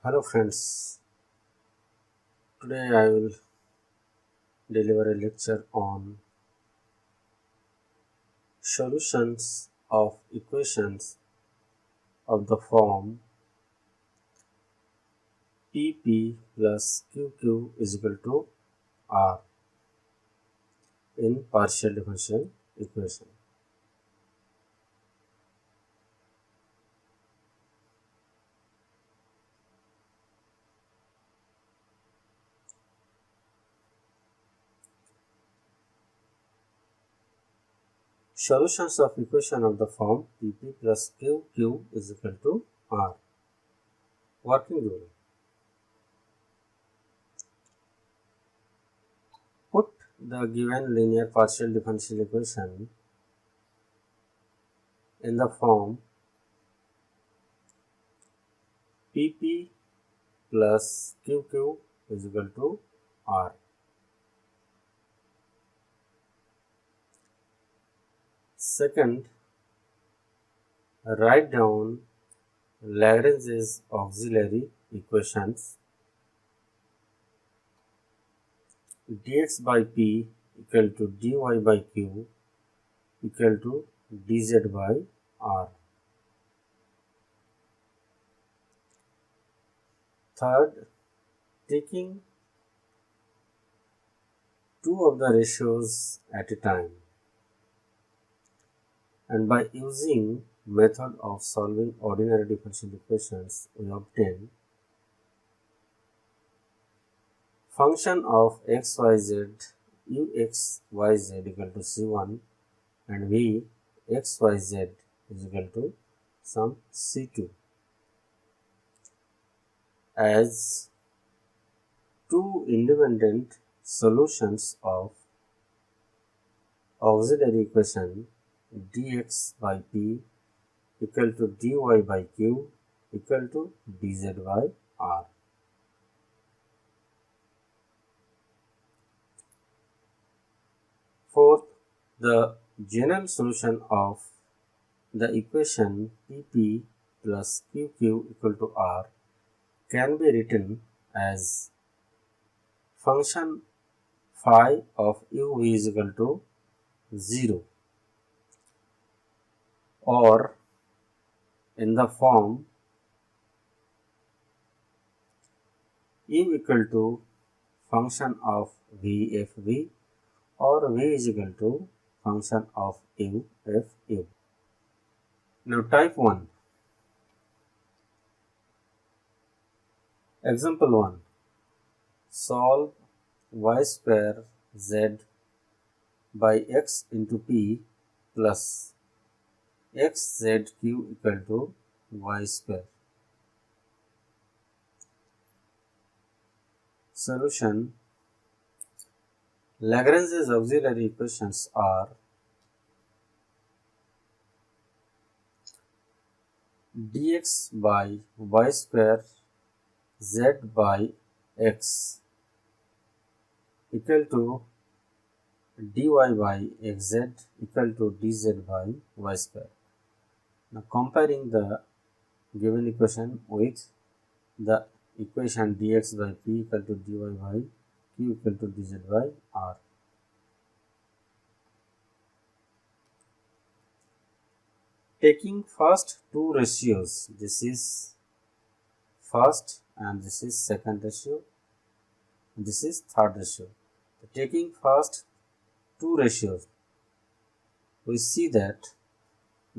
Hello friends, today I will deliver a lecture on solutions of equations of the form Pp plus Qq is equal to R in partial differential equation. Solutions of equation of the form Pp plus Qq is equal to R. Working rule. Put the given linear partial differential equation in the form Pp plus Qq is equal to R. Second, write down Lagrange's auxiliary equations dx by p equal to dy by q equal to dz by r. Third, taking two of the ratios at a time and by using method of solving ordinary differential equations we obtain function of xyz uxyz equal to c1 and v xyz is equal to some c2 as two independent solutions of auxiliary equation dx by p equal to dy by q equal to dz by r. Fourth, the general solution of the equation Pp plus Qq equal to R can be written as function phi of uv is equal to 0 or in the form u equal to function of vfv or v is equal to function of u f u. Now type 1. Example 1. Solve y square z by x into p plus xzq equal to y square. Solution. Lagrange's auxiliary equations are dx by y square z by x equal to dy by xz equal to dz by y square. Now comparing the given equation with the equation dx by p equal to dy by q equal to dz by r. Taking first two ratios, this is first and this is second ratio, this is third ratio. Taking first two ratios, we see that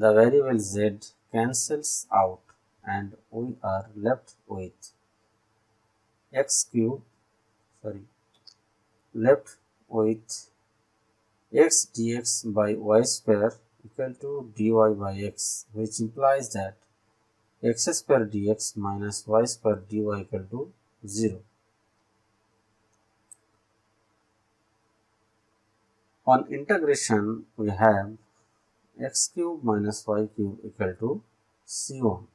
the variable z cancels out and we are left with left with x dx by y square equal to dy by x, which implies that x square dx minus y square dy equal to 0. On integration, we have x cube minus y cube equal to c1.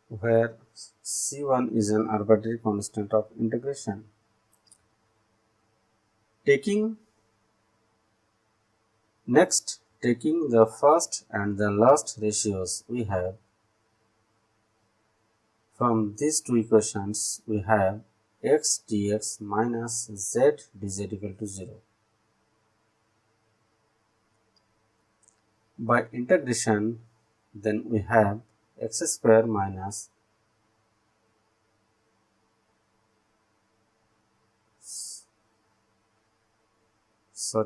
Where c1 is an arbitrary constant of integration. Taking next Taking the first and the last ratios we have, from these two equations we have x dx minus z dz equal to 0. By integration, then we have x square minus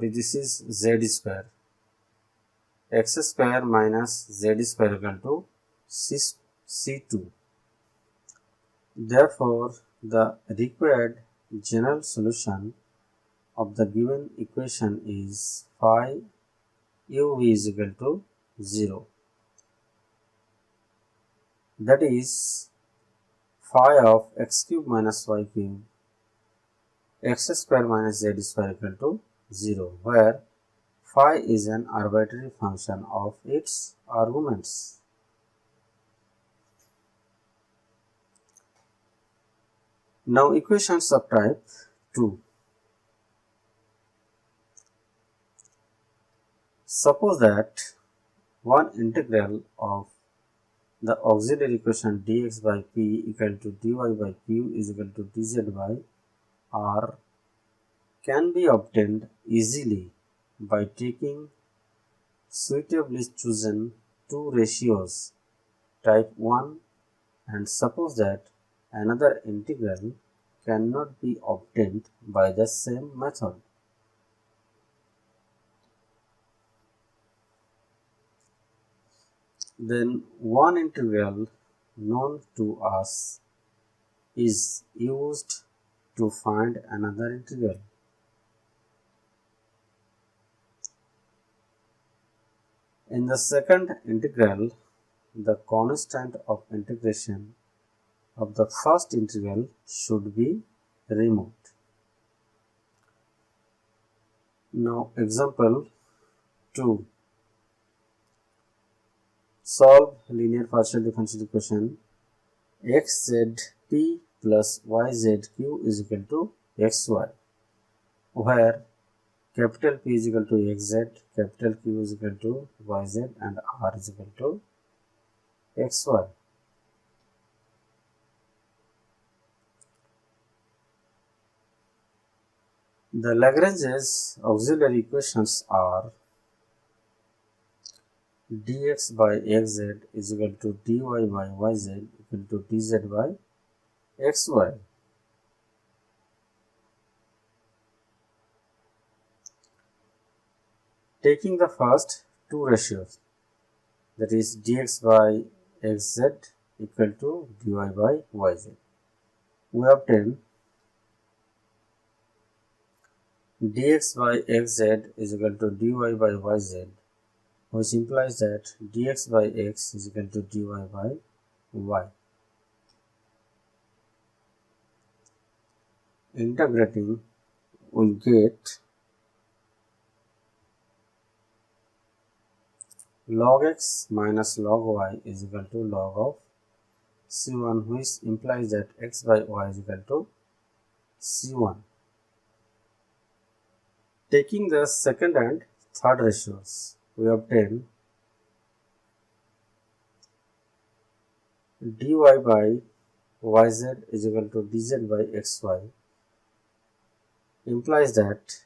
this is z square, x square minus z square equal to c2. Therefore, the required general solution of the given equation is phi uv is equal to 0. That is phi of x cube minus y cube x square minus z square equal to 0, where phi is an arbitrary function of its arguments. Now equations of type 2. Suppose that one integral of the auxiliary equation dx by p equal to dy by q is equal to dz by r can be obtained easily by taking suitably chosen two ratios type 1, and suppose that another integral cannot be obtained by the same method. Then one integral known to us is used to find another integral. In the second integral, the constant of integration of the first integral should be removed. Now example 2. Solve linear partial differential equation xzp plus yzq is equal to xy, where capital P is equal to xz, capital Q is equal to yz, and r is equal to xy. The Lagrange's auxiliary equations are dx by xz is equal to dy by yz equal to dz by xy. Taking the first two ratios, that is dx by xz equal to dy by yz, we obtain dx by xz is equal to dy by yz, which implies that dx by x is equal to dy by y. Integrating, we get log x minus log y is equal to log of c1, which implies that x by y is equal to c1. Taking the second and third ratios, we obtain dy by yz is equal to dz by xy, implies that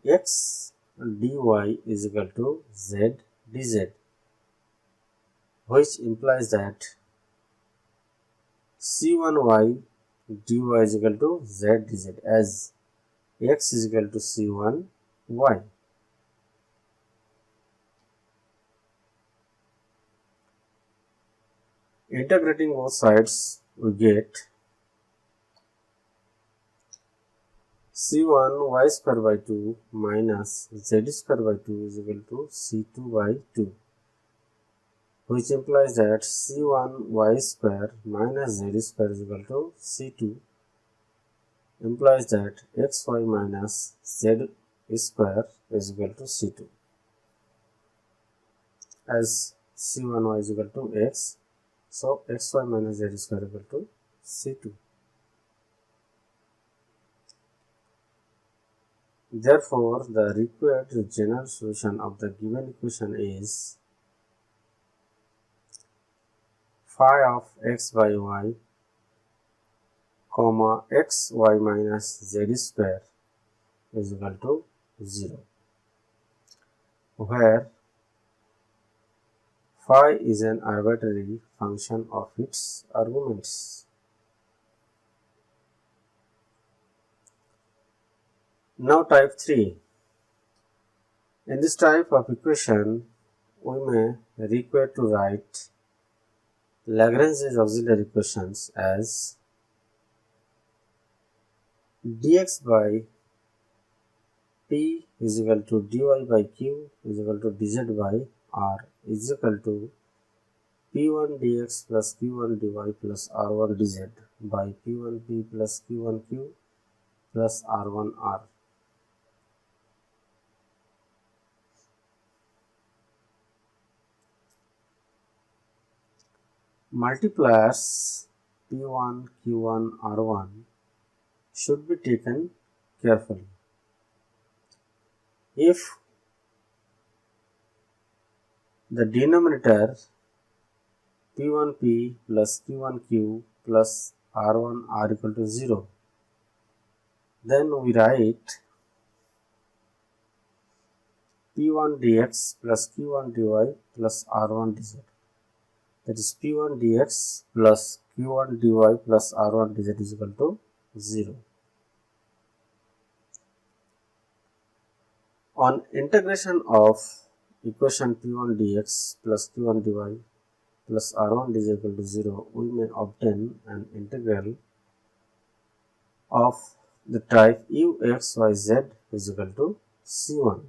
x dy is equal to z dz, which implies that c1y dy is equal to z dz, as x is equal to c1y. Integrating both sides, we get c1 y square by 2 minus z square by 2 is equal to c2 by 2, which implies that c1 y square minus z square is equal to c2, implies that xy minus z square is equal to c2, as c1y is equal to x, so xy minus z square is equal to c2. Therefore, the required general solution of the given equation is phi of x by y, comma x y minus z square is equal to 0, where phi is an arbitrary function of its arguments. Now type 3. In this type of equation, we may require to write Lagrange's auxiliary equations as dx by p is equal to dy by q is equal to dz by r is equal to p1 dx plus q1 dy plus r1 dz by p1p plus q1q plus r1r. Multipliers p1, q1, r1 should be taken carefully. If the denominator p1p plus q1q plus r1r equal to 0, then we write p1 dx plus q1 dy plus r1 dz. That is p1 dx plus q1 dy plus r1 dz is equal to 0. On integration of equation p1 dx plus q1 dy plus r1 dz equal to 0, we may obtain an integral of the type uxyz is equal to c1.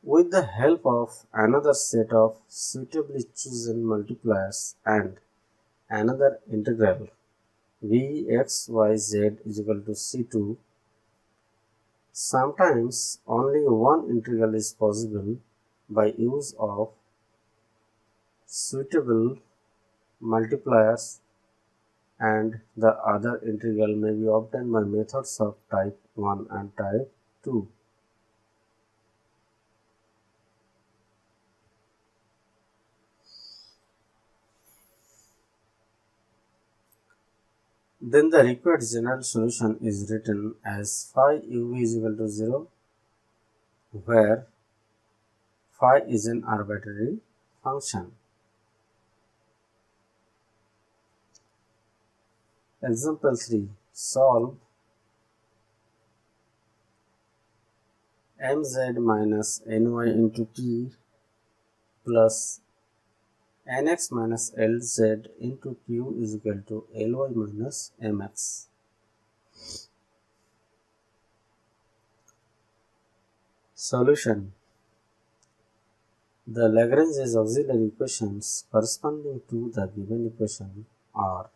With the help of another set of suitably chosen multipliers and another integral vxyz is equal to c2, sometimes only one integral is possible by use of suitable multipliers, and the other integral may be obtained by methods of type 1 and type 2. Then the required general solution is written as phi uv is equal to 0, where phi is an arbitrary function. Example 3. Solve mz minus ny into t plus nx minus lz into q is equal to ly minus mx. Solution. The Lagrange's auxiliary equations corresponding to the given equation are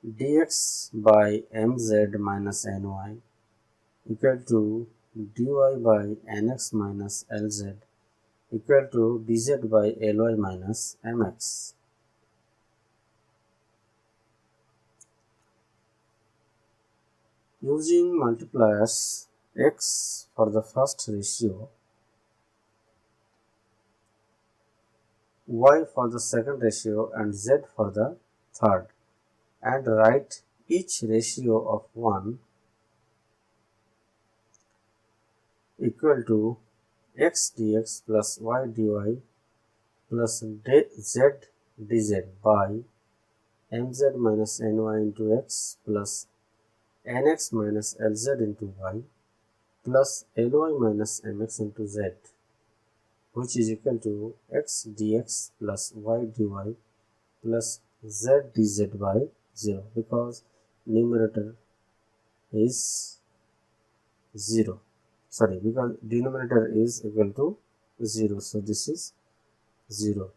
dx by mz minus ny equal to dy by nx minus lz equal to dz by ly minus mx. Using multipliers x for the first ratio, y for the second ratio and z for the third, and write each ratio of 1 equal to x dx plus y dy plus z dz by mz minus ny into x plus nx minus lz into y plus ly minus mx into z, which is equal to x dx plus y dy plus z dz by 0, because numerator is 0. Because denominator is equal to 0, so this is 0.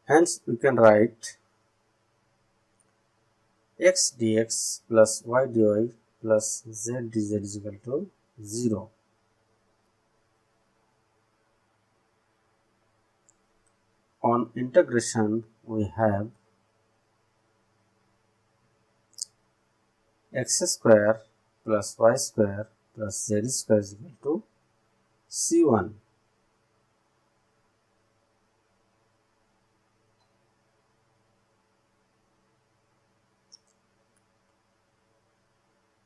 Hence, we can write x dx plus y dy plus z dz is equal to 0. On integration, we have x square plus y square plus z square is equal to c1.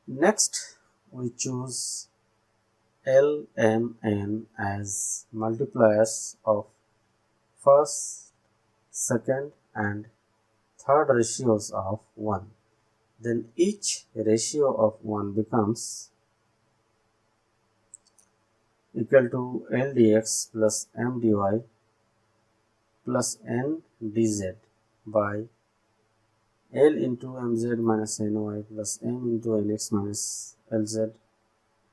Next, we choose L, M, N as multipliers of first, second and third ratios of 1. Then each ratio of 1 becomes equal to L dx plus M dy plus N dz by L into mz minus ny plus M into nx minus lz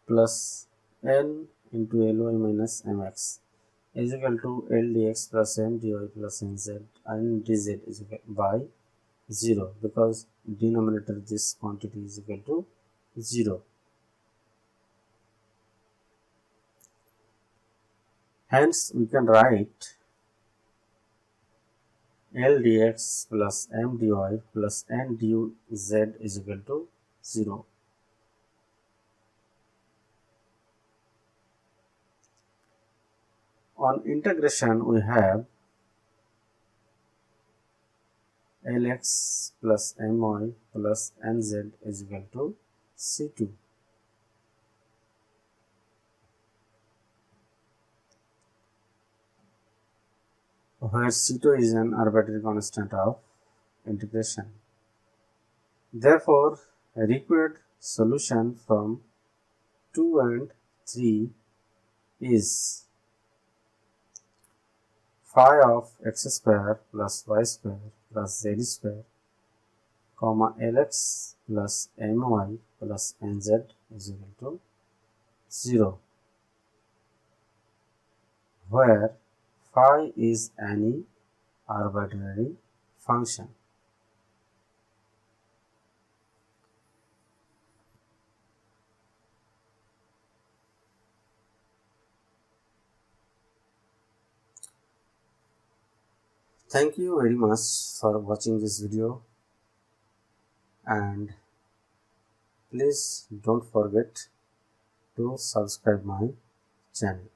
plus N into ly minus mx is equal to L dx plus M dy plus nz and dz is equal by 0, because denominator this quantity is equal to 0. Hence we can write L dx plus M dy plus N dz is equal to 0. On integration, we have Lx plus My plus Nz is equal to C2. Where C2 is an arbitrary constant of integration. Therefore, a required solution from 2 and 3 is phi of x square plus y square plus z square, comma Lx plus My plus Nz is equal to 0, where phi is any arbitrary function. Thank you very much for watching this video, and please don't forget to subscribe my channel.